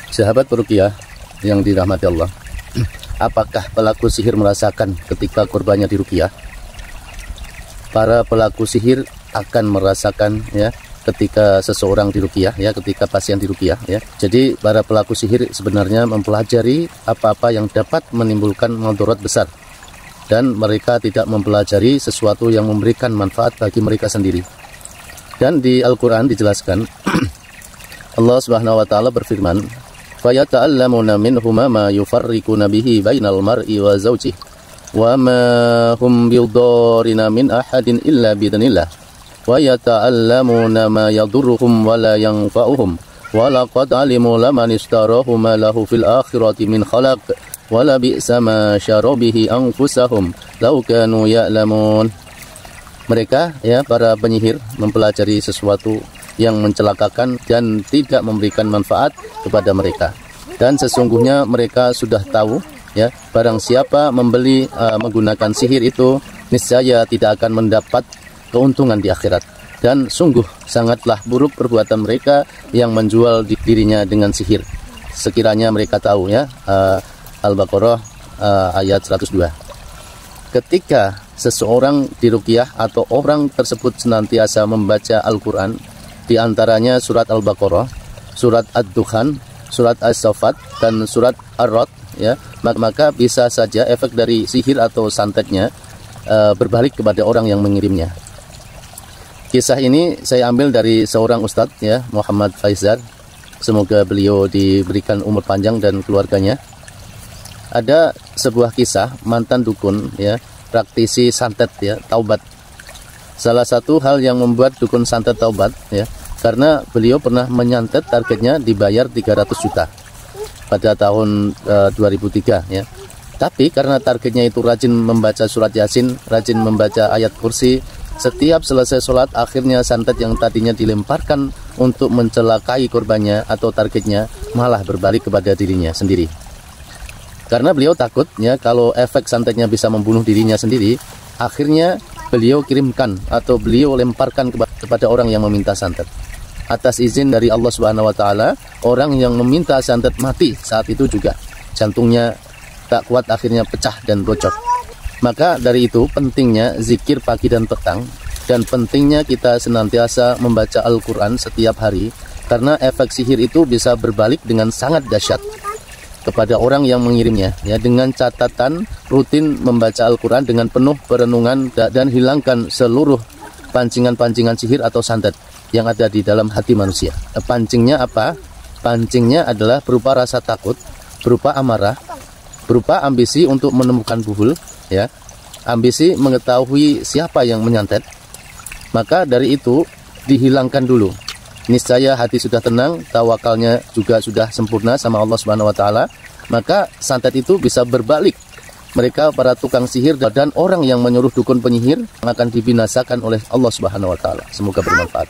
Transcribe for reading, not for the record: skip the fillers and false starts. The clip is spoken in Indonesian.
Sahabat peruqyah yang dirahmati Allah, apakah pelaku sihir merasakan ketika korbannya diruqyah? Para pelaku sihir akan merasakan ya ketika seseorang diruqyah ya, ketika pasien diruqyah ya. Jadi para pelaku sihir sebenarnya mempelajari apa-apa yang dapat menimbulkan mudarat besar, dan mereka tidak mempelajari sesuatu yang memberikan manfaat bagi mereka sendiri. Dan di Al-Quran dijelaskan Allah Subhanahu wa Ta'ala berfirman, فَيَتَعَلَّمُونَ مِنْهُمَا مَا يُفَرِّقُونَ بِهِ بَيْنَ الْمَرْءِ وَزَوْجِهِ وَمَا هُمْ بِضَارِّينَ مِنْ أَحَدٍ إِلَّا بِإِذْنِ اللَّهِ وَيَتَعَلَّمُونَ مَا يَضُرُّهُمْ وَلَا يَنْفَعُهُمْ وَلَقَدْ عَلِمُوا لَمَنِ اشْتَرَاهُ مَا لَهُ فِي الْآخِرَةِ مِنْ خَلَقٍ وَلَبِئْسَ مَا شَرَوْا بِهِ أَنفُسَهُمْ لَوْ كَانُوا يَعْلَمُونَ. Mereka ya, para penyihir mempelajari sesuatu yang mencelakakan dan tidak memberikan manfaat kepada mereka. Dan sesungguhnya mereka sudah tahu ya, barang siapa membeli menggunakan sihir itu niscaya tidak akan mendapat keuntungan di akhirat. Dan sungguh sangatlah buruk perbuatan mereka yang menjual dirinya dengan sihir. Sekiranya mereka tahu ya, Al-Baqarah ayat 102. Ketika seseorang diruqyah atau orang tersebut senantiasa membaca Al-Quran, di antaranya surat Al-Baqarah, surat Ad-Dukhan, surat As-Saffat, dan surat Ar-Ra'd, ya, maka bisa saja efek dari sihir atau santetnya berbalik kepada orang yang mengirimnya. Kisah ini saya ambil dari seorang ustadz ya, Muhammad Faizar. Semoga beliau diberikan umur panjang dan keluarganya. Ada sebuah kisah mantan dukun ya, praktisi santet ya, taubat. Salah satu hal yang membuat dukun santet taubat ya, karena beliau pernah menyantet targetnya dibayar 300 juta pada tahun 2003 ya. Tapi karena targetnya itu rajin membaca surat Yasin, rajin membaca ayat kursi, setiap selesai sholat akhirnya santet yang tadinya dilemparkan untuk mencelakai korbannya atau targetnya malah berbalik kepada dirinya sendiri. Karena beliau takut ya, kalau efek santetnya bisa membunuh dirinya sendiri, akhirnya beliau kirimkan atau beliau lemparkan kepada orang yang meminta santet. Atas izin dari Allah Subhanahu wa Ta'ala, orang yang meminta santet mati saat itu juga. Jantungnya tak kuat, akhirnya pecah dan bocor. Maka dari itu pentingnya zikir pagi dan petang, dan pentingnya kita senantiasa membaca Al-Quran setiap hari, karena efek sihir itu bisa berbalik dengan sangat dahsyat kepada orang yang mengirimnya ya, dengan catatan rutin membaca Al-Quran dengan penuh perenungan dan hilangkan seluruh pancingan-pancingan sihir atau santet yang ada di dalam hati manusia. Pancingnya apa? Pancingnya adalah berupa rasa takut, berupa amarah, berupa ambisi untuk menemukan buhul ya, ambisi mengetahui siapa yang menyantet. Maka dari itu dihilangkan dulu. Niscaya hati sudah tenang, tawakalnya juga sudah sempurna sama Allah Subhanahu wa Ta'ala, maka santet itu bisa berbalik. Mereka para tukang sihir dan orang yang menyuruh dukun penyihir akan dibinasakan oleh Allah Subhanahu wa Ta'ala. Semoga bermanfaat.